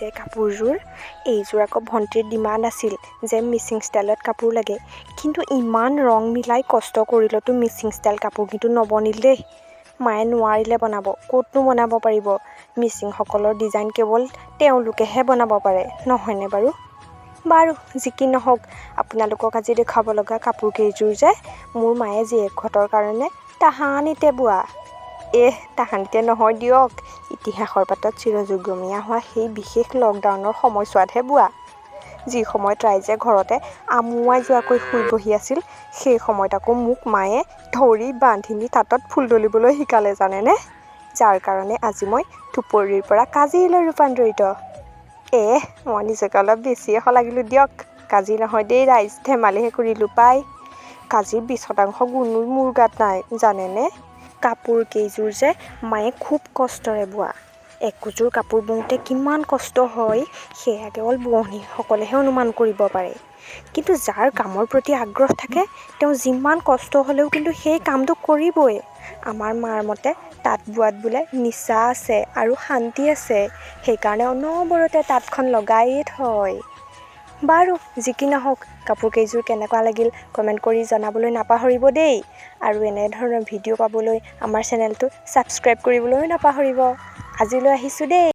যে কাপোৰযোৰ এইযোৰ আকৌ ভণ্টিৰ ডিমাণ্ড আছিল যে মিচিং ষ্টাইলত কাপোৰ লাগে কিন্তু ইমান ৰং মিলাই কষ্ট কৰিলতো মিচিং ষ্টাইল কাপোৰ কিন্তু নবনিল দেই মায়ে নোৱাৰিলে বনাব ক'তনো বনাব পাৰিব মিচিংসকলৰ ডিজাইন কেৱল তেওঁলোকেহে বনাব পাৰে নহয়নে বাৰু যি কি নহওক আপোনালোকক আজি দেখাব লগা কাপোৰ কেইযোৰ যে মোৰ মায়ে জীয়েকহঁতৰ কাৰণে তাহানিতে বোৱা তাহানিতে নহয় দিয়ক ইতিহাসৰ পাতত চিৰযুগমীয়া হোৱা সেই বিশেষ লকডাউনৰ সময়ছোৱাতহে বোৱা যি সময়ত ৰাইজে ঘৰতে আমুৱাই যোৱাকৈ শুই বহি আছিল সেই সময়ত আকৌ মোক মায়ে ধৰি বান্ধি নি তাঁতত ফুল তুলিবলৈ শিকালে জানেনে যাৰ কাৰণে আজি মই টুপৰিৰ পৰা কাজিলৈ ৰূপান্তৰিত মই নিজকে অলপ বেছিয়ে শলাগিলোঁ দিয়ক কাজি নহয় দেই ৰাইজ ধেমালিহে কৰিলোঁ পাই কাজিৰ 20% গুণো মোৰ গাত নাই জানেনে কাপোৰ কেইযোৰ যে মায়ে খুব কষ্টৰে বোৱা একোযোৰ কাপোৰ বওঁতে কিমান কষ্ট হয় সেয়া কেৱল বোৱনীসকলেহে অনুমান কৰিব পাৰে কিন্তু যাৰ কামৰ প্ৰতি আগ্ৰহ থাকে তেওঁ যিমান কষ্ট হ'লেও কিন্তু সেই কামটো কৰিবই আমাৰ মাৰ মতে তাঁত বোৱাত বোলে নিচা আছে আৰু শান্তি আছে সেইকাৰণে অনবৰতে তাঁতখন লগায়েই থয় বাৰু যি কি নহওক কাপোৰ কেইযোৰ কেনেকুৱা লাগিল কমেণ্ট কৰি জনাবলৈ নাপাহৰিব দেই আৰু এনেধৰণৰ ভিডিঅ' পাবলৈ আমাৰ চেনেলটো ছাবস্ক্ৰাইব কৰিবলৈ নাপাহৰিব আজিলৈ আহিছোঁ দেই